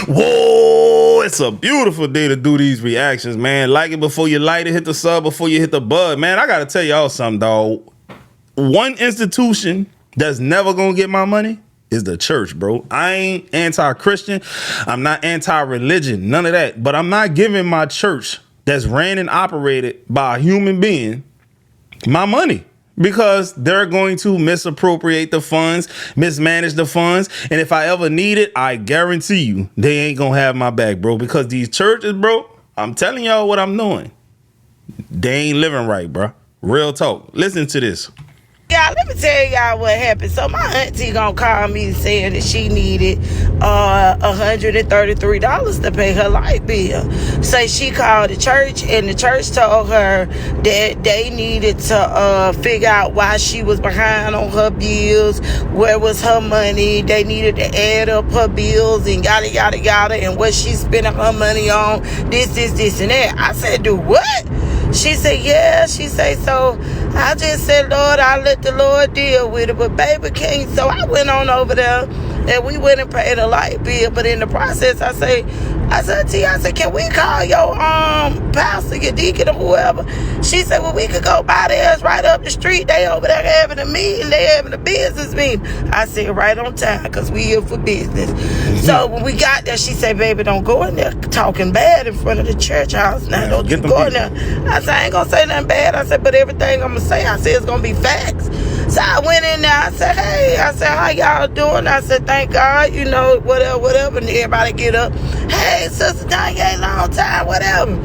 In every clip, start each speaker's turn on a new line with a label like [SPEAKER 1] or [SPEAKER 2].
[SPEAKER 1] Whoa, it's a beautiful day to do these reactions, man. Like it before you light it, hit the sub before you hit the bud. Man, I gotta tell y'all something, dog. One institution that's never gonna get my money is the church, bro. I ain't anti-Christian. I'm not anti-religion, none of that. But I'm not giving my church that's ran and operated by a human being my money, because they're going to misappropriate the funds, mismanage the funds. And if I ever need it, I guarantee you they ain't gonna have my back, bro. Because these churches, bro, I'm telling y'all what I'm doing. They ain't living right, bro. Real talk. Listen to this.
[SPEAKER 2] Y'all, let me tell y'all what happened. So my auntie gonna call me saying that she needed $133 to pay her light bill. So she called the church, and the church told her that they needed to figure out why she was behind on her bills, where was her money. They needed to add up her bills and yada yada yada, and what she's spending her money on, this, and that. I said, do what? She said, yeah. She said, so I just said, Lord, I'll let the Lord deal with it. But baby king, so I went on over there and we went and paid a light bill. But in the process, I said, can we call your pastor, your deacon, or whoever? She said, well, we could go by there. It's right up the street. They over there having a meeting. They having a business meeting. I said, right on time, because we here for business. So when we got there, she said, baby, don't go in there talking bad in front of the church house. Now, don't you go in there. I said, I ain't going to say nothing bad. I said, but everything I'm going to say, I said, it's going to be facts. So I went in there. I said, hey, I said, how y'all doing? I said, thank God, you know, whatever. And everybody get up. Hey, Sister Danye, long time, whatever.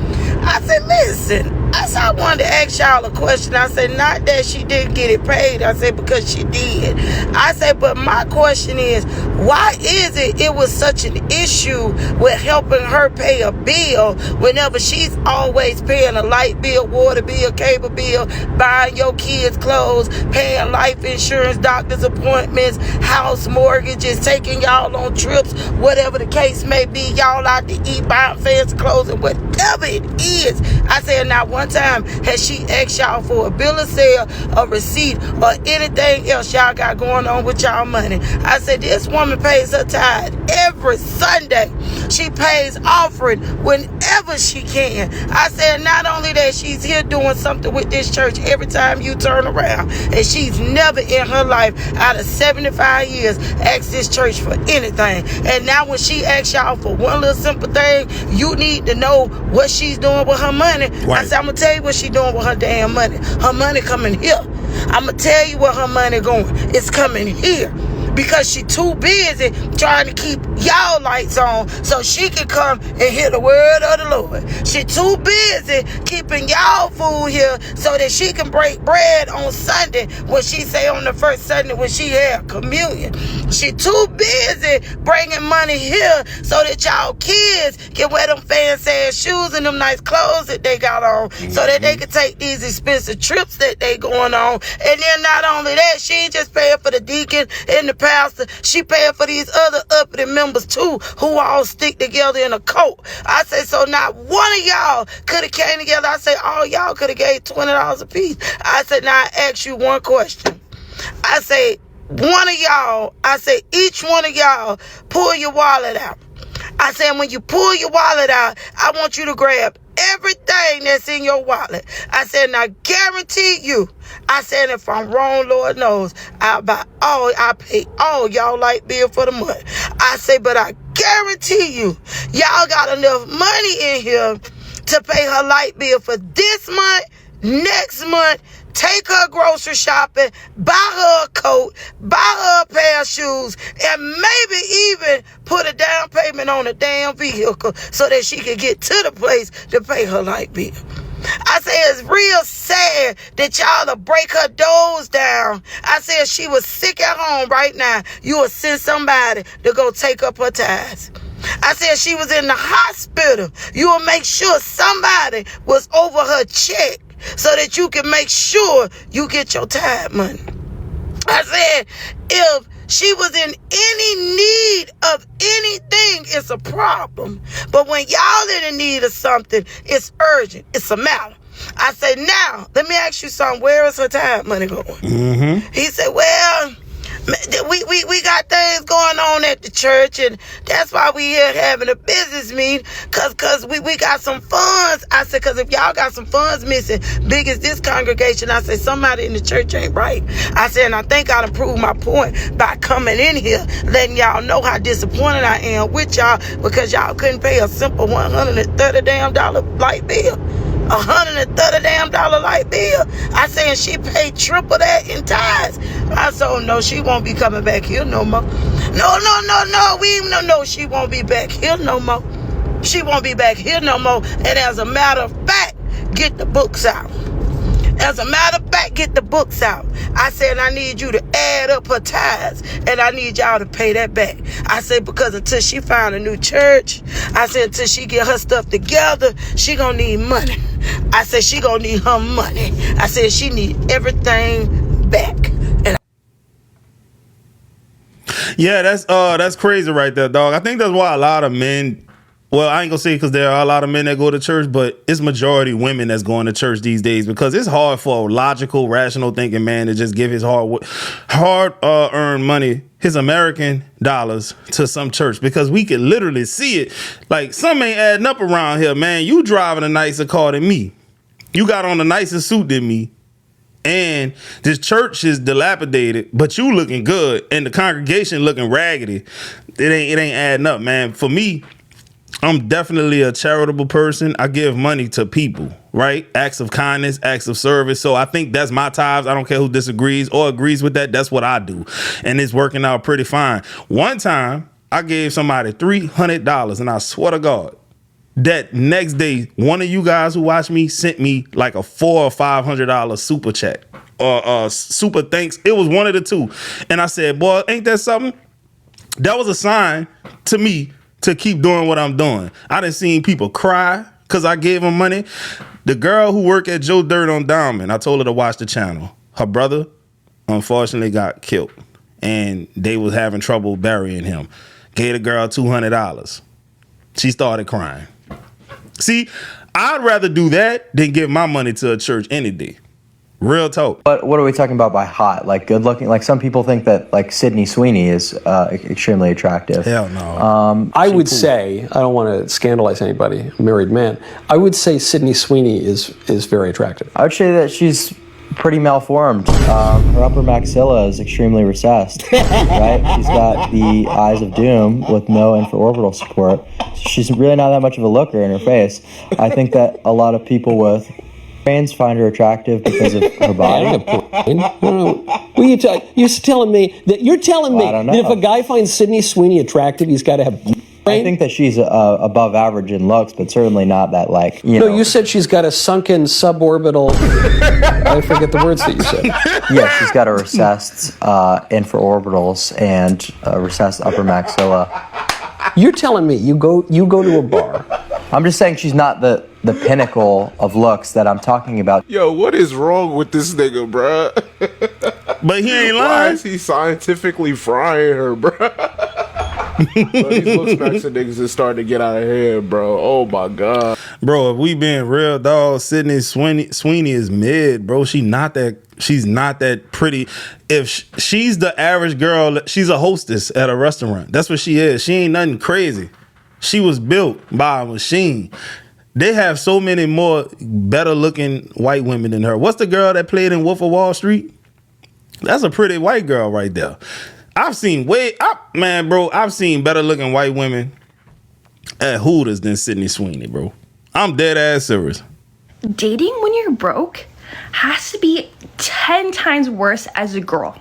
[SPEAKER 2] I said, listen. I said, I wanted to ask y'all a question. I said, not that she didn't get it paid. I said, because she did. I said, but my question is, why is it was such an issue with helping her pay a bill whenever she's always paying a light bill, water bill, cable bill, buying your kids clothes, paying life insurance, doctor's appointments, house mortgages, taking y'all on trips, whatever the case may be, y'all out to eat, buying fancy clothes, and whatever it is. I said, not one time has she asked y'all for a bill of sale, a receipt, or anything else y'all got going on with y'all money. I said, this woman pays her tithe every Sunday. She pays offering whenever she can. I said, not only that, she's here doing something with this church every time you turn around, and she's never in her life out of 75 years asked this church for anything. And now when she asks y'all for one little simple thing, you need to know what she's doing with her money. Right. I said, I'm going to tell you what she's doing with her damn money. Her money coming here. I'm going to tell you where her money going. It's coming here. Because she too busy trying to keep y'all lights on so she can come and hear the word of the Lord. She too busy keeping y'all food here so that she can break bread on Sunday, when she say on the first Sunday when she had communion. She too busy bringing money here so that y'all kids can wear them fancy ass shoes and them nice clothes that they got on, so that they can take these expensive trips that they going on. And then not only that, she ain't just paying for the deacon and the pastor, she paying for these other uppity members too, who all stick together in a coat. I say, so not one of y'all could have came together. I say, all y'all could have gave $20 a piece. I said, now I ask you one question. I say, one of y'all, I say, each one of y'all pull your wallet out. I said, when you pull your wallet out, I want you to grab everything that's in your wallet. I said, now guarantee you, I said, if I'm wrong, Lord knows, I pay all y'all light bill for the month. I say, but I guarantee you, y'all got enough money in here to pay her light bill for this month, next month, take her grocery shopping, buy her a coat, buy her a pair of shoes, and maybe even put a down payment on a damn vehicle so that she can get to the place to pay her light bill. I said, it's real sad that y'all to break her doors down. I said, if she was sick at home right now, you would send somebody to go take up her tithes. I said, she was in the hospital, you will make sure somebody was over her check so that you can make sure you get your tithe money. I said, if she was in any need of anything, it's a problem. But when y'all in the need of something, it's urgent. It's a matter. I said, now, let me ask you something. Where is her tithe money going? Mm-hmm. He said, well, We got things going on at the church, and that's why we here having a business meeting, cause we got some funds. I said, cause if y'all got some funds missing, big as this congregation, I said, somebody in the church ain't right. I said, and I think I done proved my point by coming in here, letting y'all know how disappointed I am with y'all, because y'all couldn't pay a simple $130 damn light bill. $130 damn light bill. I said, she paid triple that in tithes. I said, oh no, she won't be coming back here no more. No, she won't be back here no more. She won't be back here no more. And as a matter of fact, get the books out. As a matter of fact, get the books out. I said, I need you to add up her tithes, and I need y'all to pay that back. I said, because until she find a new church, I said, until she get her stuff together, she gonna need money. I said, she gonna need her money. I said, she need everything back. And
[SPEAKER 1] Yeah, that's crazy right there, dog. I think that's why a lot of men, well, I ain't gonna say because there are a lot of men that go to church, but it's majority women that's going to church these days, because it's hard for a logical, rational thinking man to just give his hard earned money, his American dollars, to some church, because we could literally see it. Like, some ain't adding up around here, man. You driving a nicer car than me. You got on a nicer suit than me. And this church is dilapidated, but you looking good, and the congregation looking raggedy. It ain't adding up, man. For me, I'm definitely a charitable person. I give money to people, right? Acts of kindness, acts of service. So I think that's my tithes. I don't care who disagrees or agrees with that. That's what I do. And it's working out pretty fine. One time I gave somebody $300, and I swear to God, that next day, one of you guys who watched me sent me like a $400 or $500 super chat or super thanks. It was one of the two. And I said, boy, ain't that something? That was a sign to me to keep doing what I'm doing. I done seen people cry because I gave them money. The girl who worked at Joe Dirt on Diamond, I told her to watch the channel. Her brother, unfortunately, got killed, and they was having trouble burying him. Gave the girl $200. She started crying. See, I'd rather do that than give my money to a church any day. Real talk.
[SPEAKER 3] But what are we talking about by hot? Like good looking? Like some people think that like Sydney Sweeney is extremely attractive.
[SPEAKER 1] Hell no.
[SPEAKER 4] I would say, I don't want to scandalize anybody, married man. I would say Sydney Sweeney is very attractive.
[SPEAKER 3] I would say that she's pretty malformed. Her upper maxilla is extremely recessed, right? She's got the eyes of doom with no infraorbital support. She's really not that much of a looker in her face. I think that a lot of people with brains find her attractive because of her body.
[SPEAKER 4] Well, you're telling me that if a guy finds Sydney Sweeney attractive, he's got to have brain?
[SPEAKER 3] I think that she's above average in looks, but certainly not that like, you know.
[SPEAKER 4] No, you said she's got a sunken suborbital. I forget the words that you said.
[SPEAKER 3] Yeah, she's got a recessed infraorbitals and a recessed upper maxilla.
[SPEAKER 4] You're telling me you go to a bar.
[SPEAKER 3] I'm just saying she's not the pinnacle of looks that I'm talking about.
[SPEAKER 5] Yo, what is wrong with this nigga, bruh?
[SPEAKER 1] But he ain't
[SPEAKER 5] Why
[SPEAKER 1] lying.
[SPEAKER 5] is he scientifically frying her, bruh? Bro, these looks back to niggas is starting to get out of hand, bro. Oh my god.
[SPEAKER 1] Bro, if we being real, dog, Sydney Sweeney is mid, bro. She's not that pretty. If she's the average girl, she's a hostess at a restaurant. That's what she is. She ain't nothing crazy. She was built by a machine. They have so many more better looking white women than her. What's the girl that played in Wolf of Wall Street? That's a pretty white girl right there. I've seen I've seen better looking white women at Hooters than Sydney Sweeney, bro. I'm dead ass serious.
[SPEAKER 6] Dating when you're broke has to be 10 times worse as a girl.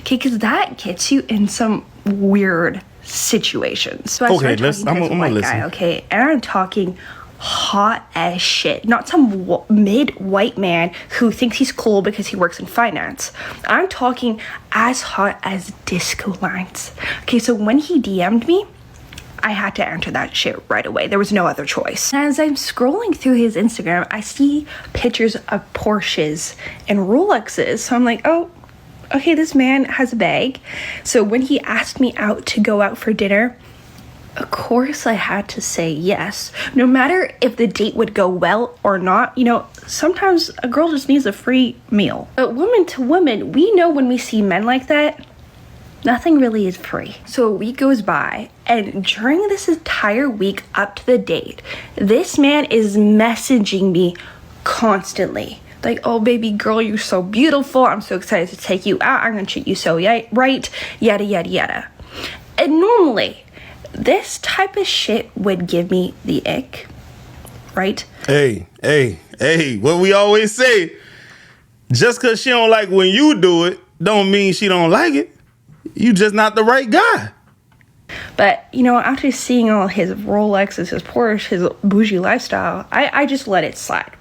[SPEAKER 6] Okay, because that gets you in some weird situations. So I started talking to this white guy, okay, and I'm talking hot as shit. Not some mid-white man who thinks he's cool because he works in finance. I'm talking as hot as disco lines. Okay, so when he DM'd me, I had to answer that shit right away. There was no other choice. And as I'm scrolling through his Instagram, I see pictures of Porsches and Rolexes. So I'm like, oh, okay, this man has a bag. So when he asked me out to go out for dinner, of course I had to say yes. No matter if the date would go well or not, you know, sometimes a girl just needs a free meal. But woman to woman, we know when we see men like that, Nothing really is free. So a week goes by, and during this entire week up to the date, this man is messaging me constantly. Like, oh, baby girl, you're so beautiful. I'm so excited to take you out. I'm gonna treat you so right, yada, yada, yada. And normally, this type of shit would give me the ick, right?
[SPEAKER 1] Hey, what we always say, just because she don't like when you do it, don't mean she don't like it. You just not the right guy.
[SPEAKER 6] But, you know, after seeing all his Rolexes, his Porsche, his bougie lifestyle, I just let it slide.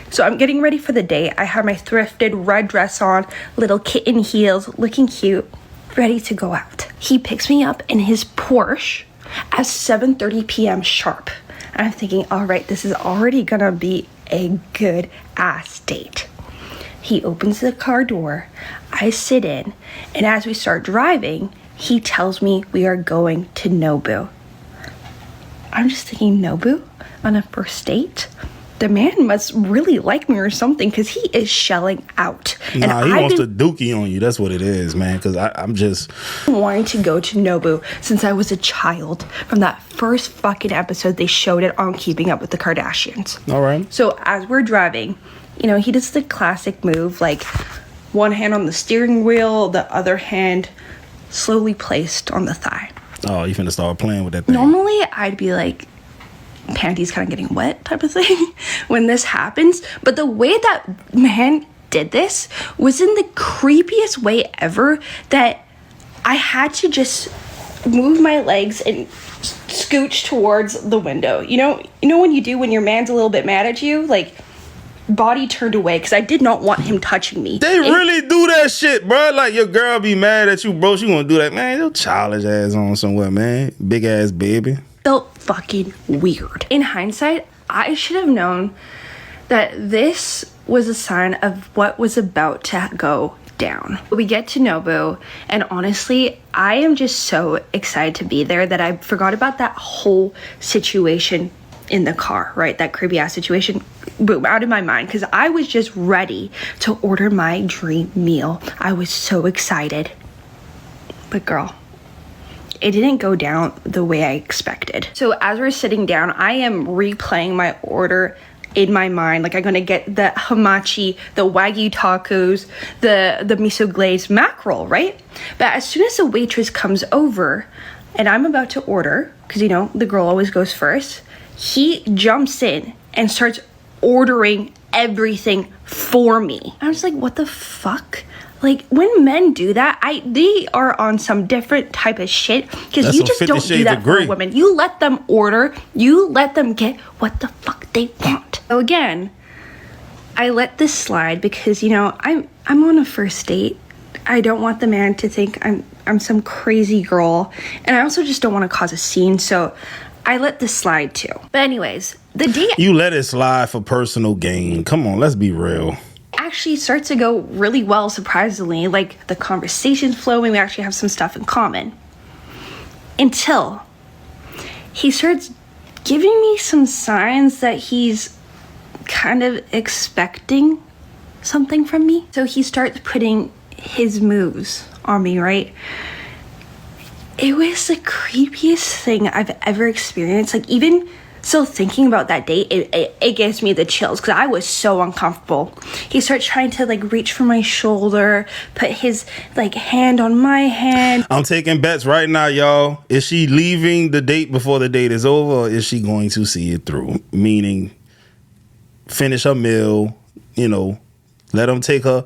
[SPEAKER 6] So I'm getting ready for the day. I have my thrifted red dress on, little kitten heels, looking cute, ready to go out. He picks me up in his Porsche at 7:30 p.m. sharp. And I'm thinking, all right, this is already gonna be a good ass date. He opens the car door, I sit in, and as we start driving, he tells me we are going to Nobu. I'm just thinking, Nobu? On a first date? The man must really like me or something, because he is shelling out.
[SPEAKER 1] Nah, he wants to dookie on you. That's what it is, man, because I'm just
[SPEAKER 6] wanting to go to Nobu since I was a child. From that first fucking episode, they showed it on Keeping Up with the Kardashians.
[SPEAKER 1] All right.
[SPEAKER 6] So as we're driving, you know, he does the classic move, like one hand on the steering wheel, the other hand slowly placed on the thigh.
[SPEAKER 1] Oh, you finna start playing with that thing.
[SPEAKER 6] Normally, I'd be like, panties kind of getting wet type of thing when this happens. But the way that man did this was in the creepiest way ever, that I had to just move my legs and scooch towards the window. You know when you do when your man's a little bit mad at you, like body turned away, because I did not want him touching me.
[SPEAKER 1] They really do that shit, bro. Like, your girl be mad at you, bro. She gonna do that, man. Your childish ass on somewhere, man. Big ass baby.
[SPEAKER 6] Felt fucking weird. In hindsight, I should have known that this was a sign of what was about to go down. We get to Nobu, and honestly, I am just so excited to be there that I forgot about that whole situation in the car, right? That creepy ass situation, boom, out of my mind, because I was just ready to order my dream meal. I was so excited. But girl, it didn't go down the way I expected. So as we're sitting down, I am replaying my order in my mind. Like, I'm gonna get the hamachi, the wagyu tacos, the miso glazed mackerel, right? But as soon as the waitress comes over and I'm about to order, because you know, the girl always goes first, he jumps in and starts ordering everything for me. I was like, what the fuck? Like, when men do that, they are on some different type of shit, because you just don't do that for women. You let them order. You let them get what the fuck they want. So again, I let this slide because, you know, I'm on a first date. I don't want the man to think I'm some crazy girl, and I also just don't want to cause a scene, so I let this slide too. But anyways, the date...
[SPEAKER 1] You let it slide for personal gain. Come on, let's be real.
[SPEAKER 6] Actually starts to go really well, surprisingly. Like, the conversation's flowing. We actually have some stuff in common. Until he starts giving me some signs that he's kind of expecting something from me. So he starts putting his moves on me, right? It was the creepiest thing I've ever experienced. Like, even still thinking about that date, it gives me the chills, because I was so uncomfortable. He starts trying to like reach for my shoulder, put his like hand on my hand.
[SPEAKER 1] I'm taking bets right now, y'all. Is she leaving the date before the date is over, or is she going to see it through? Meaning, finish her meal, you know, let him take her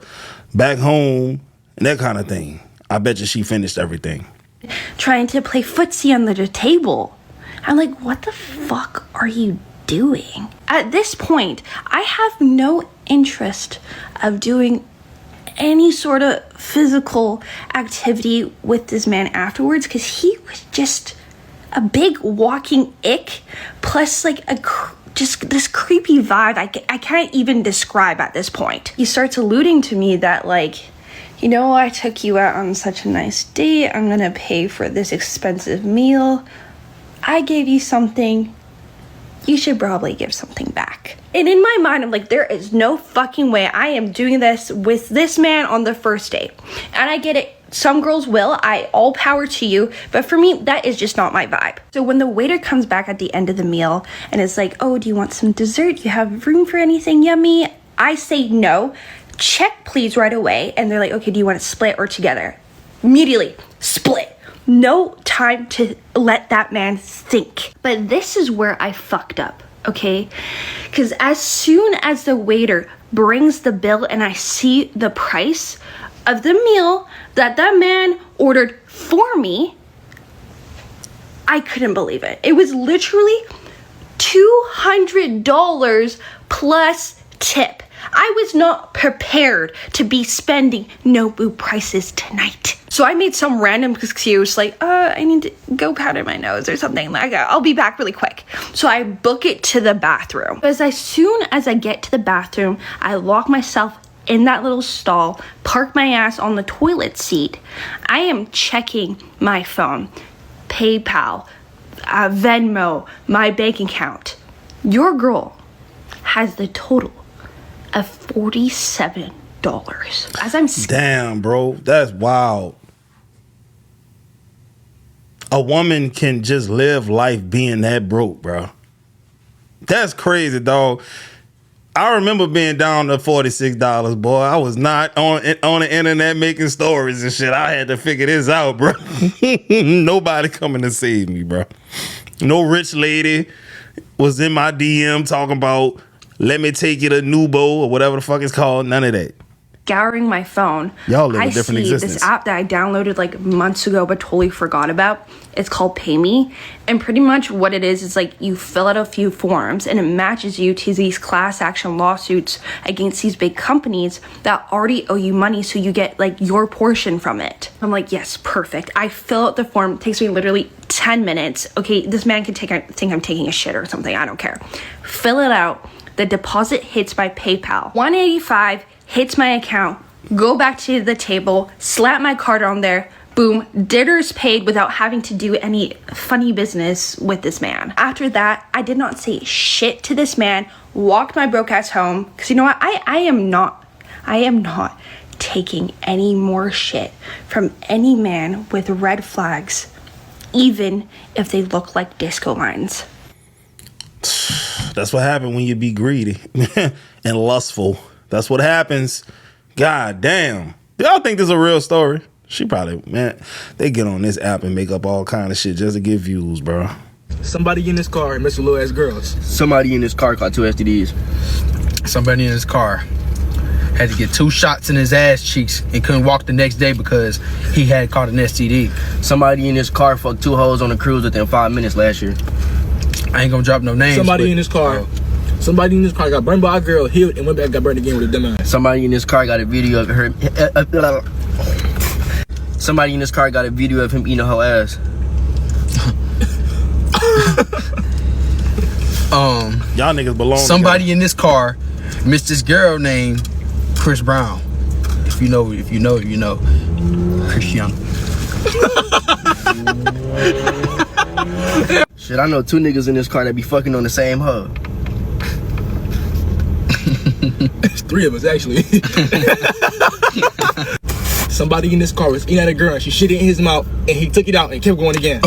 [SPEAKER 1] back home, and that kind of thing. I bet you she finished everything.
[SPEAKER 6] Trying to play footsie under the table. I'm like, what the fuck are you doing? At this point, I have no interest of doing any sort of physical activity with this man afterwards, because he was just a big walking ick, plus like just this creepy vibe I can't even describe at this point. He starts alluding to me that, like, you know, I took you out on such a nice date. I'm gonna pay for this expensive meal. I gave you something. You should probably give something back. And in my mind, I'm like, there is no fucking way I am doing this with this man on the first date. And I get it Some girls will. All power to you. But for me, that is just not my vibe. So when the waiter comes back at the end of the meal and is like, oh, do you want some dessert? Do you have room for anything yummy? I say no. Check please right away. And they're like, okay, do you want it split or together? Immediately, split. No time to let that man think. But this is where I fucked up, okay? Because as soon as the waiter brings the bill and I see the price of the meal that man ordered for me, I couldn't believe it. It was literally $200 plus tip. I was not prepared to be spending Nobu prices tonight. So I made some random excuse like, I need to go powder my nose or something. Like, I'll be back really quick. So I book it to the bathroom. As soon as I get to the bathroom, I lock myself in that little stall, park my ass on the toilet seat. I am checking my phone, PayPal, Venmo, my bank account. Your girl has the total of $47. As I'm
[SPEAKER 1] damn, bro, that's wild. A woman can just live life being that broke, bro. That's crazy, dog. I remember being down to $46, boy. I was not on the internet making stories and shit. I had to figure this out, bro. Nobody coming to save me, bro. No rich lady was in my DM talking about, let me take you to Nubo or whatever the fuck it's called. None of that.
[SPEAKER 6] Scouring my phone,
[SPEAKER 1] y'all live a different existence.
[SPEAKER 6] This app that I downloaded like months ago but totally forgot about. It's called Pay Me, and pretty much what it is like you fill out a few forms and it matches you to these class action lawsuits against these big companies that already owe you money, so you get like your portion from it. I'm like, yes, perfect. I fill out the form. It takes me literally 10 minutes. Okay, this man can think I'm taking a shit or something. I don't care. Fill it out. The deposit hits my PayPal. $185 hits my account. Go back to the table, slap my card on there. Boom, dinner's paid without having to do any funny business with this man. After that, I did not say shit to this man, walked my broke ass home. Because you know what? I am not taking any more shit from any man with red flags, even if they look like disco lines.
[SPEAKER 1] That's what happened when you be greedy and lustful. That's what happens. God damn. Y'all think this is a real story? She probably, man, they get on this app and make up all kind of shit just to get views, bro.
[SPEAKER 7] Somebody in this car messed with little ass girls.
[SPEAKER 8] Somebody in this car caught 2 STDs.
[SPEAKER 7] Somebody in his car had to get 2 shots in his ass cheeks and couldn't walk the next day because he had caught an STD.
[SPEAKER 8] Somebody in this car fucked 2 hoes on a cruise within 5 minutes last year.
[SPEAKER 7] I ain't gonna drop no names. Somebody in this car got burned by a girl, healed, and went back and got burned again with a dumb ass.
[SPEAKER 8] Somebody in this car got a video of her. Somebody in this car got a video of him eating a whole ass.
[SPEAKER 1] Y'all niggas belong.
[SPEAKER 7] Somebody in this car missed this girl named Chris Brown. If you know, you know. Christian.
[SPEAKER 8] Shit, I know 2 niggas in this car that be fucking on the same hoe.
[SPEAKER 7] It's 3 of us, actually. Somebody in this car was eating at a girl and she shit it in his mouth and he took it out and kept going again.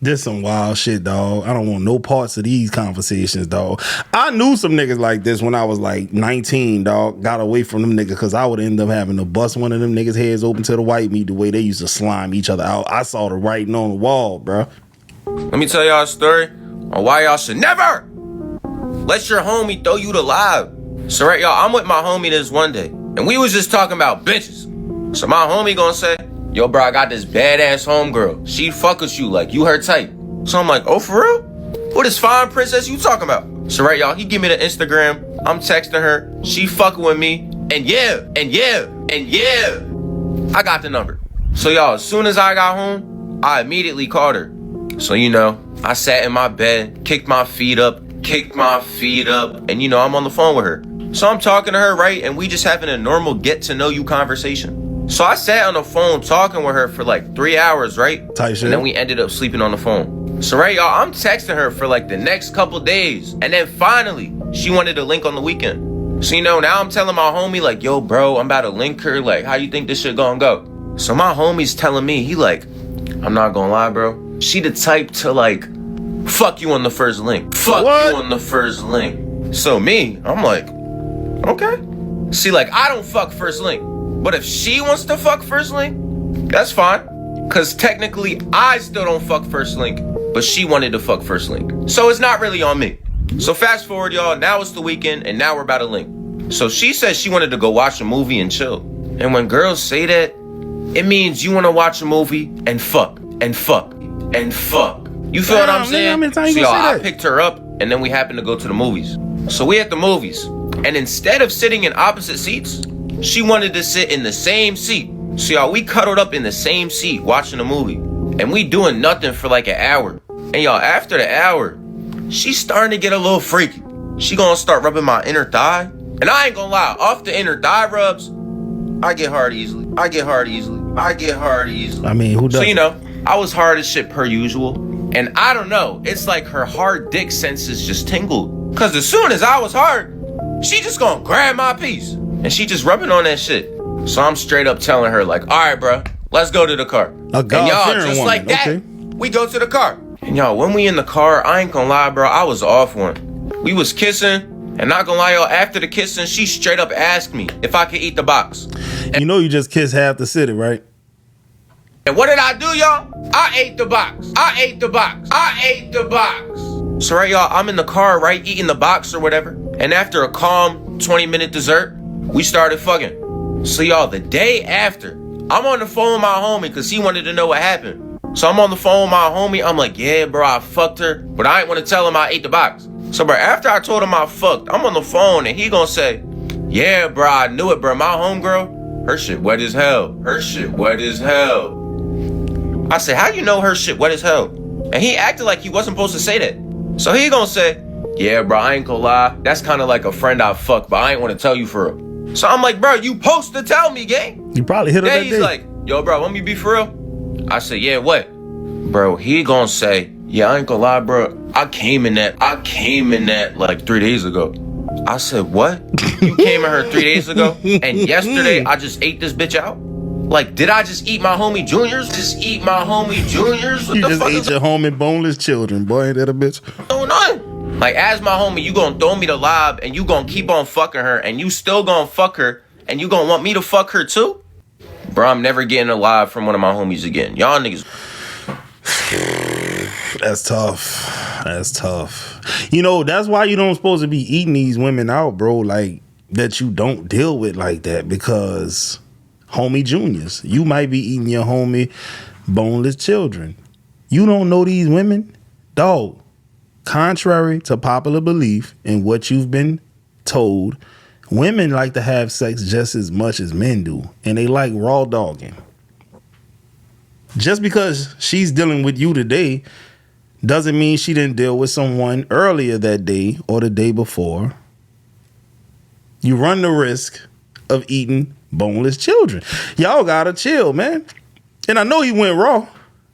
[SPEAKER 1] This some wild shit, dog. I don't want no parts of these conversations, dog. I knew some niggas like this when I was like 19, dog. Got away from them niggas because I would end up having to bust one of them niggas' heads open to the white meat the way they used to slime each other out. I saw the writing on the wall, bro.
[SPEAKER 9] Let me tell y'all a story on why y'all should never let your homie throw you the live. So right, y'all, I'm with my homie this one day, and we was just talking about bitches. So my homie gonna say, yo, bro, I got this badass homegirl. She fuck with you like you her type. So I'm like, oh, for real? What is fine princess you talking about? So right, y'all, he give me the Instagram. I'm texting her. She fucking with me. And yeah, I got the number. So y'all, as soon as I got home, I immediately called her. So, you know, I sat in my bed, kicked my feet up, and, you know, I'm on the phone with her. So I'm talking to her, right? And we just having a normal get to know you conversation. So I sat on the phone talking with her for like 3 hours, right?
[SPEAKER 1] Tight shit.
[SPEAKER 9] And then we ended up sleeping on the phone. So right, y'all, I'm texting her for like the next couple days. And then finally, she wanted to link on the weekend. So, now I'm telling my homie, like, yo, bro, I'm about to link her. Like, how you think this shit gonna go? So my homie's telling me, he like, I'm not gonna lie, bro. She the type to like, fuck you on the first link. Fuck you on the first link. So me, I'm like, okay. See, like, I don't fuck first link. But if she wants to fuck first link, that's fine. Because technically, I still don't fuck first link. But she wanted to fuck first link. So it's not really on me. So fast forward, y'all. Now it's the weekend, and now we're about to link. So she said she wanted to go watch a movie and chill. And when girls say that, it means you want to watch a movie and fuck, and fuck, and fuck. You feel what I'm saying? So y'all, I picked her up, and then we happened to go to the movies. So we at the movies. And instead of sitting in opposite seats, she wanted to sit in the same seat. So y'all, we cuddled up in the same seat watching a movie. And we doing nothing for like an hour. And y'all, after the hour, she's starting to get a little freaky. She gonna start rubbing my inner thigh. And I ain't gonna lie, off the inner thigh rubs, I get hard easily. I get hard easily.
[SPEAKER 1] I mean, who doesn't?
[SPEAKER 9] So, I was hard as shit per usual. And I don't know, it's like her hard dick senses just tingled. Cause as soon as I was hard, she just gonna grab my piece. And she just rubbing on that shit. So I'm straight up telling her like, all right, bro, let's go to the car.
[SPEAKER 1] And
[SPEAKER 9] y'all, just like that, we go to the car. And y'all, when we in the car, I ain't gonna lie, bro, I was off one. We was kissing, and not gonna lie, y'all, after the kissing, she straight up asked me if I could eat the box.
[SPEAKER 1] And you just kissed half the city, right?
[SPEAKER 9] And what did I do, y'all? I ate the box. So right, y'all, I'm in the car, right, eating the box or whatever. And after a calm 20-minute dessert, we started fucking. So y'all, the day after, I'm on the phone with my homie because he wanted to know what happened. So I'm on the phone with my homie. I'm like, yeah, bro, I fucked her, but I ain't want to tell him I ate the box. So, bro, after I told him I fucked, I'm on the phone and he gonna say, yeah, bro, I knew it, bro. My homegirl, her shit wet as hell. I said, how you know her shit wet as hell? And he acted like he wasn't supposed to say that. So he gonna say, yeah, bro, I ain't gonna lie. That's kind of like a friend I fucked, but I ain't want to tell you for real. So I'm like, bro, you supposed to tell me, gang.
[SPEAKER 1] You probably hit her that day.
[SPEAKER 9] He's like, yo, bro, want me to be for real? I said, yeah, what? Bro, he gonna say, yeah, I ain't gonna lie, bro. I came in that like 3 days ago. I said, what? You came in her 3 days ago? And yesterday, I just ate this bitch out? Like, did I just eat my homie Juniors? What
[SPEAKER 1] you just ate your homie boneless children, boy. Ain't that a bitch?
[SPEAKER 9] Going on? Like, as my homie, you gonna throw me the lob and you gonna keep on fucking her and you still gonna fuck her and you gonna want me to fuck her too? Bro, I'm never getting a lob from one of my homies again. Y'all niggas.
[SPEAKER 1] That's tough. That's why you don't supposed to be eating these women out, bro. Like, that you don't deal with like that because homie Juniors, you might be eating your homie boneless children. You don't know these women, dog. Contrary to popular belief and what you've been told, women like to have sex just as much as men do, and they like raw dogging. Just because she's dealing with you today doesn't mean she didn't deal with someone earlier that day or the day before. You run the risk of eating boneless children. Y'all gotta chill, man. And I know he went raw.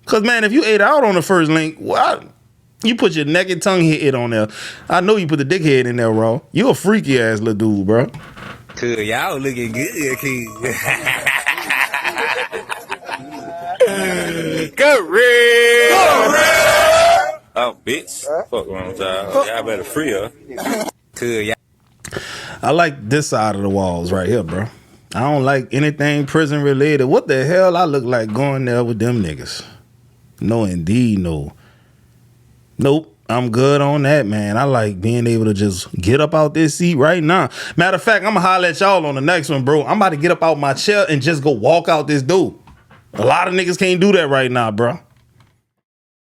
[SPEAKER 1] Because, man, if you ate out on the first link, what? You put your naked tongue hit on there. I know you put the dickhead in there, raw. You a freaky ass little dude, bro.
[SPEAKER 10] Cool, y'all looking good, kid. Go red! Oh, bitch. Fuck wrong with y'all. Y'all better free her. Cool, y'all.
[SPEAKER 1] I like this side of the walls right here, bro. I don't like anything prison related. What the hell I look like going there with them niggas? No, indeed, no. Nope, I'm good on that, man. I like being able to just get up out this seat right now. Matter of fact, I'm gonna holler at y'all on the next one, bro. I'm about to get up out my chair and just go walk out this door. A lot of niggas can't do that right now, bro.